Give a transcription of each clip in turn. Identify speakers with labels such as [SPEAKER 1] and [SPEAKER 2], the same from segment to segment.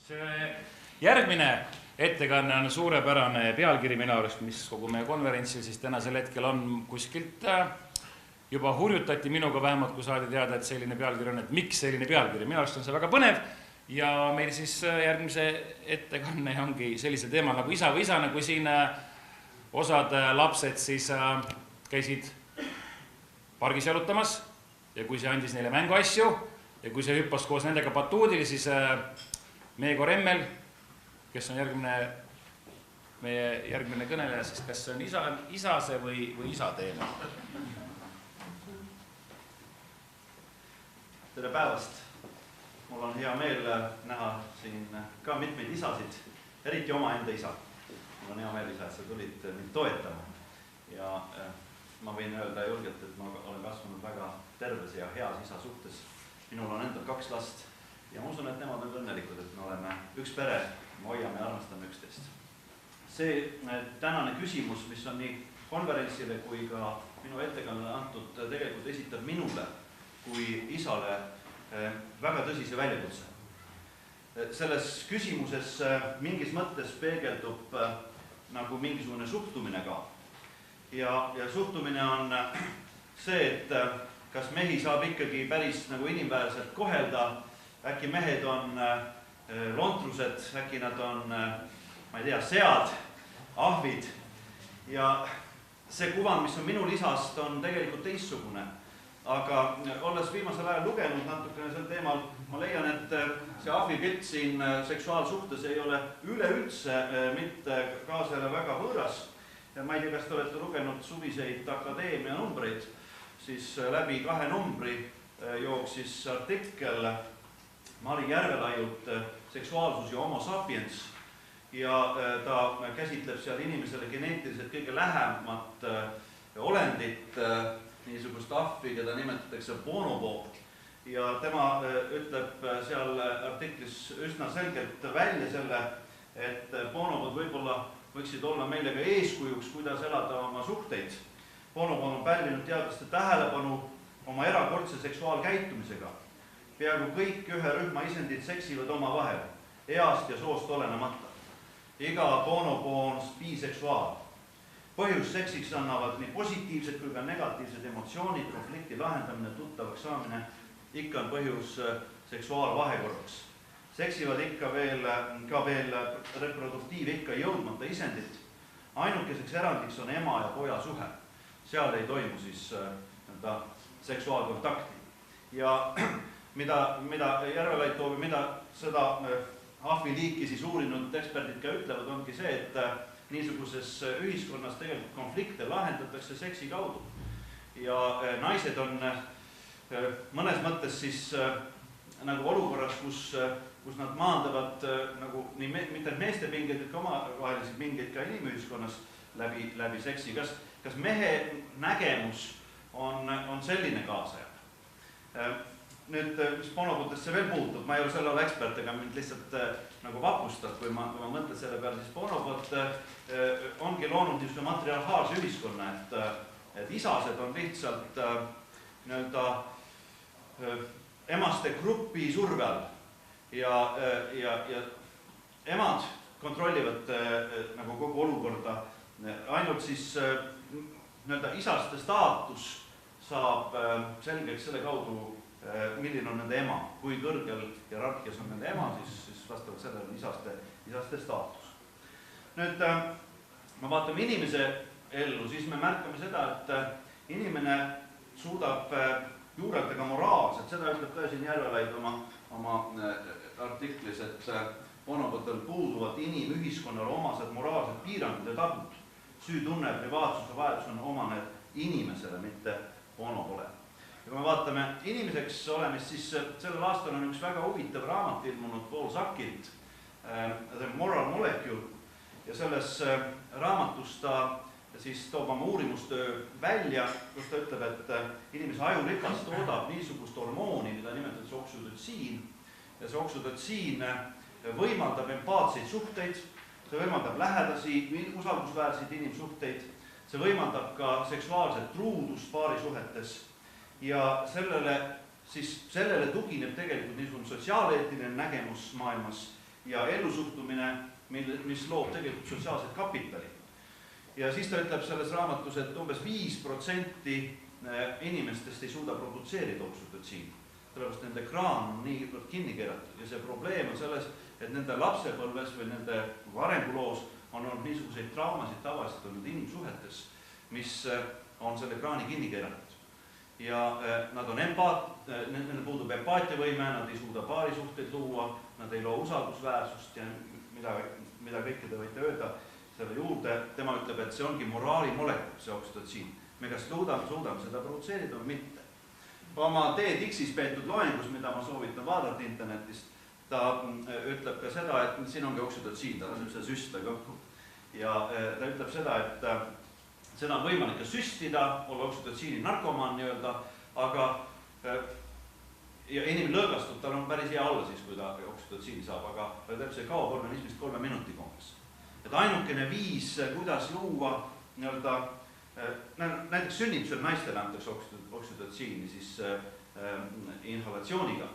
[SPEAKER 1] See järgmine ettekanne on suurepärane pealkiri minu arust, mis kogu meie konverentsil siis tänasel hetkel on kuskilt juba hurjutati minuga vähemalt, kui saadi teada, et selline pealkiri on, et miks selline pealkiri. Minu arust on see väga põnev ja meil siis järgmise ettekanne ongi sellise teemal nagu isa või isana, kui siin osad lapsed siis käisid pargis jalutamas ja kui see andis neile mänguasju ja kui see hüppas koos nendega batuudil, siis Meego Remmel, kes on meie järgmine kõneleja, siis kas see on isase või isa teema?
[SPEAKER 2] Tere päevast! Mul on hea meel näha siin ka mitmeid isasid, eriti omaenda isa. Mul on hea meel isa, et sa tulid mind toetama. Ja ma võin öelda julgelt, et ma olen kasvanud väga terves ja heas isa suhtes. Minul on endal 2 last. Ja ma usun, et nemad on õnnelikud, et me oleme üks pere, me hoiame ja armastame üksteist. See tänane küsimus, mis on nii konverentsile kui ka minu ettekannale antud, tegelikult esitab minule kui isale väga tõsise väljakutse. Selles küsimuses mingis mõttes peegeldub nagu mingisugune suhtumine ka. Ja suhtumine on see, et kas mehi saab ikkagi päris nagu inimväärselt kohelda. Äkki mehed on lontrused, äkki nad on, ma ei tea, sead, ahvid. Ja see kuvand, mis on minul isast, on tegelikult teistsugune. Aga olles viimasel ajal lugenud natukene sel teemal, ma leian, et see ahvipilt siin seksuaalsuhtes ei ole üleüldse mitte kaasele väga võõras. Ja ma ei tea, kas te olete lugenud suviseid akadeemia numbreid, siis läbi 2 numbri jooksis artikkel Mari Järvelaiult seksuaalsus ja homo sapiens ja ta käsitleb seal inimesele geneetiliselt kõige lähemat olendit, niisugust ahvi, keda nimetatakse bonobo. Ja tema ütleb seal artiklis üsna selgelt välja selle, et bonobod võib-olla võiksid olla meile ka eeskujuks, kuidas elada oma suhteid. Bonobod on pälvinud teadlaste tähelepanu oma erakordse seksuaalkäitumisega. Peaaegu kõik ühe rühma isendid seksivad oma vahel, east ja soost olenemata. Iga bonobo on biseksuaal. Põhjus seksiks annavad nii positiivsed kui ka negatiivsed emotsioonid, konflikti lahendamine, tuttavaks saamine. Ikka on põhjus seksuaalvahekorraks. Seksivad ikka veel reproduktiivikka jõudmata isendit. Ainukeseks erandiks on ema ja poja suhe. Seal ei toimu siis seksuaalkontakti. Ja mida Järvelait toob ja mida seda ahviliiki siis uurinud eksperdid ka ütlevad, ongi see, et niisuguses ühiskonnas tegelikult konflikte lahendatakse seksi kaudu. Ja naised on mõnes mõttes siis nagu olukorras, kus nad maandavad nagu nii mitte meeste pingeid, ka omavahelisi pingeid ka inimühiskonnas läbi seksi. Kas mehe nägemus on selline kaasaja? Nüüd, mis bonobotesse veel puutub, ma ei ole selle ala ekspert, ega mind lihtsalt nagu vapustab, kui ma mõtlen selle peale, siis bonobot ongi loonud niisugune matriarhaalse ühiskonna, et isased on lihtsalt emaste grupi surve all ja emad kontrollivad nagu kogu olukorda, ainult siis isaste staatus saab selgeks selle kaudu, milline on nende ema, kui kõrgel hierarhias on nende ema, siis vastavalt sellele on isaste staatus. Nüüd, ma vaatame inimese ellu, siis me märkame seda, et inimene suudab juurelda ka moraalselt, seda ütleb ka siin Järvelaid oma artiklis, et bonobotel puuduvad inimühiskonnale omased moraalsed piirangud ja tabud. Süütunne, privaatsuse vajadus on omane inimesele, mitte bonobole. Ja kui me vaatame inimeseks olemist, siis sellel aastal on üks väga huvitav raamat ilmunud Paul Sakilt, The Moral Molecule, ja selles raamatus ta siis toob oma uurimustöö välja, kus ta ütleb, et inimese ajurikas toodab niisugust hormooni, mida nimetatakse oksüdotsiin, ja see oksüdotsiin võimaldab empaatseid suhteid, see võimaldab lähedasi, usaldusväärseid inimsuhteid, see võimaldab ka seksuaalset truudust paarisuhetes. Ja sellele tugineb tegelikult niisugune sotsiaaleetiline nägemus maailmas ja ellusuhtumine, mis loob tegelikult sotsiaalset kapitali. Ja siis ta ütleb selles raamatus, et umbes 5% inimestest ei suuda produtseerida oksütotsiini. Sellepärast nende kraan on nii kinni keeratud ja see probleem on selles, et nende lapsepõlves või nende arenguloos on olnud niisuguseid traumasid tavaliselt olnud inimsuhetes, mis on selle kraani kinni keeratud. Ja nad on neil puudub empaatiavõime, nad ei suuda paarisuhteid luua, nad ei loo usaldusväärsust ja mida kõike te võite öelda selle juurde. Tema ütleb, et see ongi moraalimolekul, see oksütotsiin. Me kas suudame seda produtseerida või mitte. Oma TEDx'is peetud loengus, mida ma soovitan vaadata internetist, ta ütleb ka seda, et siin ongi oksütotsiin, ta laseb seda süstla kokku. Ja ta ütleb seda, et seda on võimalik ka süstida, olla oksütotsiini narkomaan nii-öelda, aga ja inimene lõõgastub, tal on päris hea olla siis, kui ta oksütotsiini saab, aga täpselt see kaob organismist 3 minutiga umbes. Et ainukene viis, kuidas luua nii-öelda näiteks sünnitusel naistele antakse oksütotsiini siis inhalatsiooniga,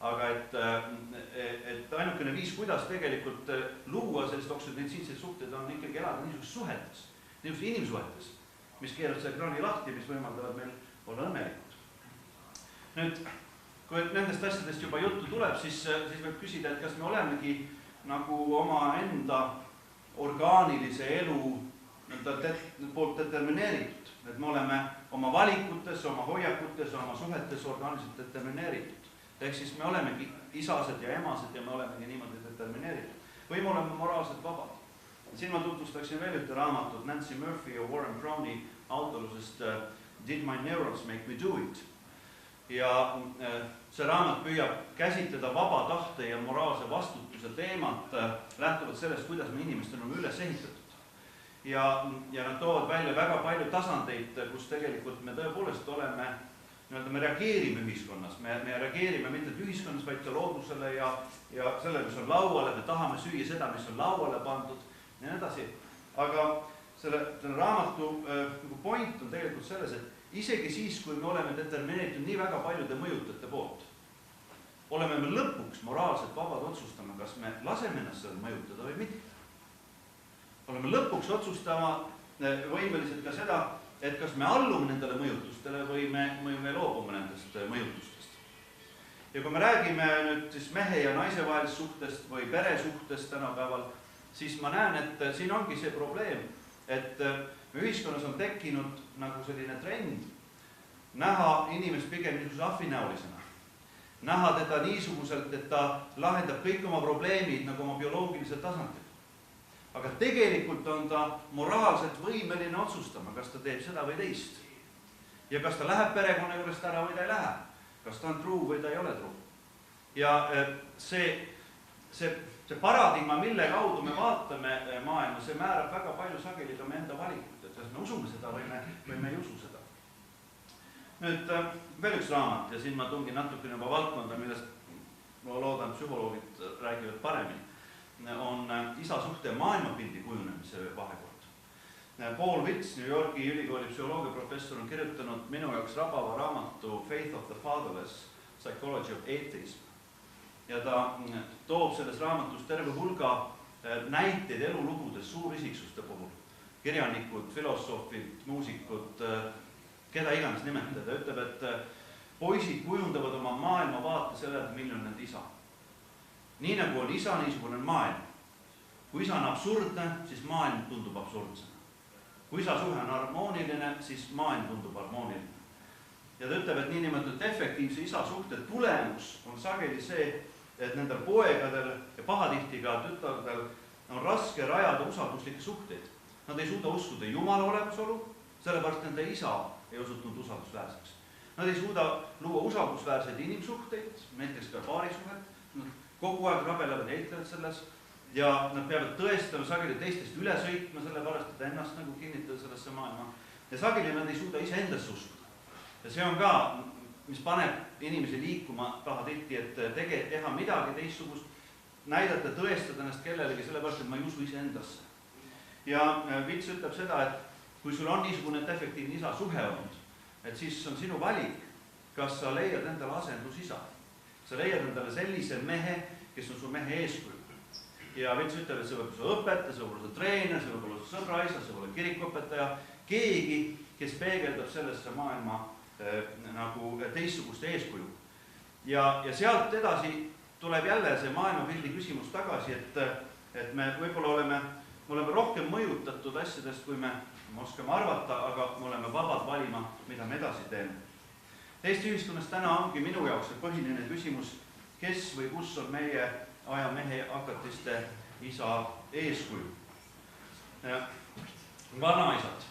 [SPEAKER 2] aga et ainukene viis, kuidas tegelikult luua sellist oksütotsiinseid suhteid on ikkagi elada niisugustes suhetes, niisugustes inimsuhetes, mis keeravad selle kraani lahti, mis võimaldavad meil olla õnnelikud. Nüüd, kui nendest asjadest juba juttu tuleb, siis võib küsida, et kas me olemegi nagu oma enda orgaanilise elu poolt determineeritud, et me oleme oma valikutes, oma hoiakutes, oma suhetes orgaaniliselt determineeritud. Ehk siis me olemegi isased ja emased ja me olemegi niimoodi determineeritud. Või me oleme moraalselt vabad. Siin ma tutvustaksin veel ühte raamatut Nancy Murphy ja Warren Browni autolusest Did My Neurons Make Me Do It? Ja see raamat püüab käsitleda vaba tahte ja moraalse vastutuse teemat lähtuvalt sellest, kuidas me inimestel on üles ehitatud. Ja nad toovad välja väga palju tasandeid, kus tegelikult me tõepoolest oleme, me reageerime ühiskonnas, me reageerime mitte ühiskonnas, vaid ka loodusele ja selle, mis on lauale, me tahame süüa seda, mis on lauale pandud ja nii edasi. Aga selle raamatu point on tegelikult selles, et isegi siis, kui me oleme determineeritud nii väga paljude mõjutajate poolt, oleme me lõpuks moraalselt vabad otsustama, kas me laseme ennast seal mõjutada või mitte. Oleme lõpuks otsustama võimeliselt ka seda, et kas me allume nendele mõjutustele või me loobume nendest mõjutustest. Ja kui me räägime nüüd siis mehe ja naise vahelist suhtest või peresuhtest tänapäeval, siis ma näen, et siin ongi see probleem, et ühiskonnas on tekkinud nagu selline trend näha inimest pigem niisuguse ahvinäolisena. Näha teda niisuguselt, et ta lahendab kõik oma probleemid nagu oma bioloogilisel tasandil. Aga tegelikult on ta moraalselt võimeline otsustama, kas ta teeb seda või teist. Ja kas ta läheb perekonna juurest ära või ta ei lähe. Kas ta on truu või ta ei ole truu. Ja see paradigma, mille kaudu me vaatame maailma, see määrab väga palju sageli ka me enda valikut, et kas me usume seda või me ei usu seda. Nüüd veel üks raamat ja siin ma tungin natukene juba valdkonda, millest ma loodan, psühholoogid räägivad paremini. On isa-suhte maailmapildi kujunemise vahekord. Paul Witz, New Yorgi ülikooli psühholoogia professor, on kirjutanud minu jaoks rabava raamatu Faith of the Fatherless, Psychology of Atheism. Ja ta toob selles raamatus terve hulga näiteid elulugudes suurisiksuste puhul. Kirjanikud, filosoofid, muusikud, keda iganes nimetada. Ta ütleb, et poisid kujundavad oma maailma vaate sellele, milline on nende isa. Nii nagu on isa, niisugune on maailm. Kui isa on absurdne, siis maailm tundub absurdsena. Kui isa suhe on harmooniline, siis maailm tundub harmooniline. Ja ta ütleb, et niinimetatud efektiivse isa suhte tulemus on sageli see, et nendel poegadel ja pahatihti ka tütardel on raske rajada usalduslikke suhteid. Nad ei suuda uskuda Jumala olemasolu, sellepärast nende isa ei osutunud usaldusväärseks. Nad ei suuda luua usaldusväärseid inimsuhteid, näiteks ka paarisuhet. Kogu aeg rabelevad ja eitlevad selles ja nad peavad tõestama sageli teistest üle sõitma, sellepärast, et ennast nagu kinnitada sellesse maailma. Ja sageli nad ei suuda ise endasse uskuda. Ja see on ka, mis paneb inimesi liikuma pahatihti, et teha midagi teistsugust, näidata, tõestada ennast kellelegi, sellepärast, et ma ei usu ise endasse. Ja Witz ütleb seda, et kui sul on niisugune efektiivne isa suhe olnud, et siis on sinu valik, kas sa leiad endale asendusisa. Sa leiad endale sellise mehe, kes on su mehe eeskuju. ja Vits ütleb, et see võib olla su õpetaja, see võib olla su treener, see võib olla su sõbraisa, see võib olla kirikuõpetaja, keegi, kes peegeldab sellesse maailma nagu teistsugust eeskuju. Ja sealt edasi tuleb jälle see maailmapildi küsimus tagasi, et me võib-olla oleme rohkem mõjutatud asjadest, kui me oskame arvata, aga me oleme vabad valima, mida me edasi teeme. Eesti ühiskonnas täna ongi minu jaoks see põhiline küsimus, kes või kus on meie aja mehe hakatiste isa eeskuju. Vanaisad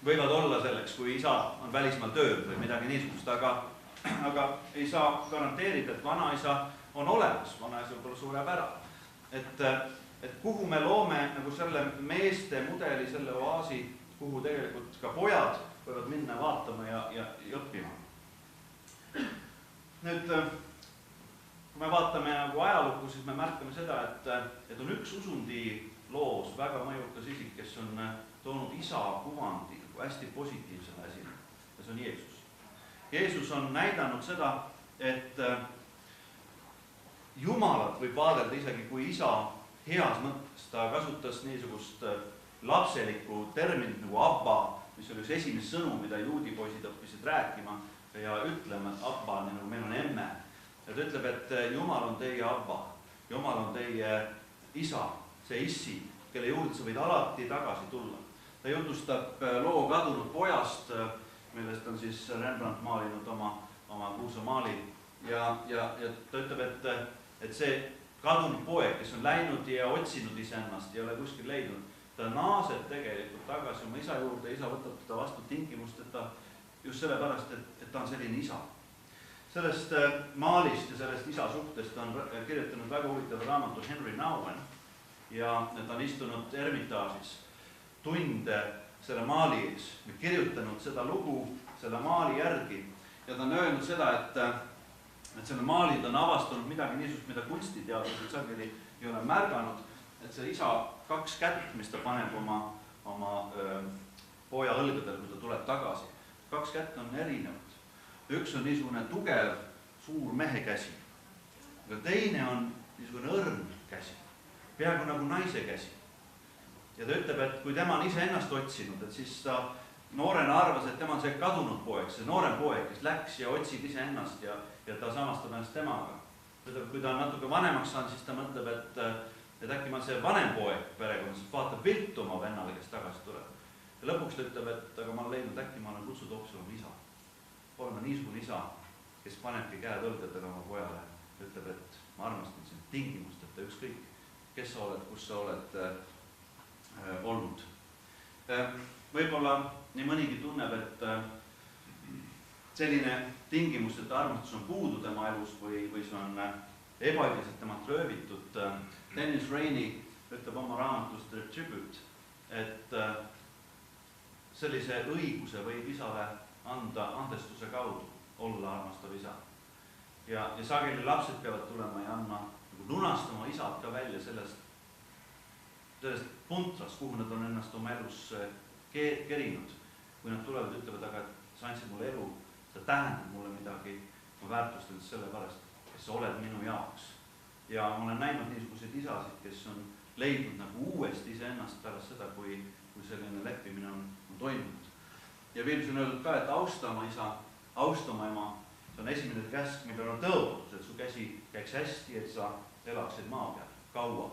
[SPEAKER 2] võivad olla selleks, kui isa on välismaal tööl või midagi niisugust, aga ei saa garanteerida, et vanaisa on olemas, vanaisa võib olla suurepärane. Et kuhu me loome nagu selle meeste mudeli, selle oaasi, kuhu tegelikult ka pojad võivad minna vaatama ja õppima. Nüüd, kui me vaatame nagu ajalukku, siis me märkame seda, et on üks usundi loos väga mõjukas isik, kes on toonud isa kuvandi hästi positiivsele esile, ja see on Jeesus. Jeesus on näidanud seda, et Jumalat võib vaadelda isegi kui isa heas mõttes. Ta kasutas niisugust lapselikku terminit nagu abba, mis oli üks esimest sõnu, mida juudi poisid õppisid rääkima ja ütlema, et abba, nagu meil on emme. Ja ta ütleb, et Jumal on teie abba, Jumal on teie isa, see issi, kelle juurde sa võid alati tagasi tulla. Ta jutustab loo kadunud pojast, millest on siis Rembrandt maalinud oma kuulsa maali ja ta ütleb, et see kadunud poeg, kes on läinud ja otsinud iseennast ja ei ole kuskil leidnud, ta naaseb tegelikult tagasi oma isa juurde, isa võtab teda vastu tingimusteta just sellepärast, et ta on selline isa. Sellest maalist ja sellest isa suhtest on kirjutanud väga huvitav raamatu Henry Nouwen ja ta on istunud Ermitaažis tunde selle maali ees, kirjutanud seda lugu selle maali järgi ja ta on öelnud seda, et selle maalid on avastanud midagi niisugust, mida kunstiteadlased sageli ei ole märganud, et see isa 2 kätt, mis ta paneb oma poja õlgadel, kui ta tuleb tagasi, 2 kätt on erinevad. Üks on niisugune tugev suur mehe käsi, aga teine on niisugune õrn käsi, peaaegu nagu naise käsi. Ja ta ütleb, et kui tema on ise ennast otsinud, et siis ta noorena arvas, et tema on see kadunud poeg, see noorem poeg, kes läks ja otsib ise ennast ja ta samastab ennast temaga. Kui ta on natuke vanemaks saanud, siis ta mõtleb, et äkki ma see vanem poeg perekonnas vaatab viltu oma vennale, kes tagasi tuleb. Ja lõpuks ta ütleb, et aga ma olen leidnud, äkki ma olen kutsunud hoopis oma isa. Olema niisugune isa, kes panebki käed õlgadele oma pojale ja ütleb, et ma armastan sind tingimusteta, ükskõik, kes sa oled, kus sa oled olnud. Võib-olla nii mõnigi tunneb, et selline tingimusteta armastus on puudu tema elus või see on ebaõiglaselt temalt röövitud. Dennis Rainey ütleb oma raamatus The Tribute, et sellise õiguse võib isale anda andestuse kaudu olla armastav isa. Ja sageli lapsed peavad tulema ja andma, lunastama isad ka välja sellest puntrast, kuhu nad on ennast oma elus kerinud. Kui nad tulevad, ütlevad, aga sa andsid mulle elu, sa tähendad mulle midagi, ma väärtustan selle pärast, kes sa oled minu jaoks. Ja ma olen näinud niisuguseid isasid, kes on leidnud nagu uuesti iseennast pärast seda, kui selline leppimine on toimunud. Ja Piiblis on öeldud ka, et austa oma isa, austa oma ema, see on esimene käsk, millel on tõotus, et su käsi käiks hästi, et sa elaksid maa peal kaua.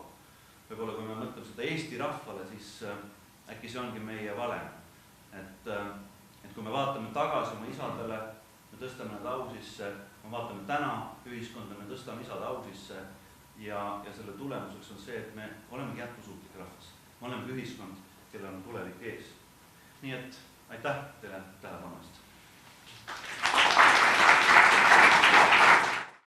[SPEAKER 2] Võib-olla kui me mõtleme seda Eesti rahvale, siis äkki see ongi meie valem. Et kui me vaatame tagasi oma isadele, me tõstame nad au sisse, me vaatame täna ühiskonda, me tõstame isad au sisse ja selle tulemuseks on see, et me olemegi jätkusuutlik rahvas. Me oleme ühiskond, kellel on tulevik ees. Nii et aitäh teile tähelepanu eest.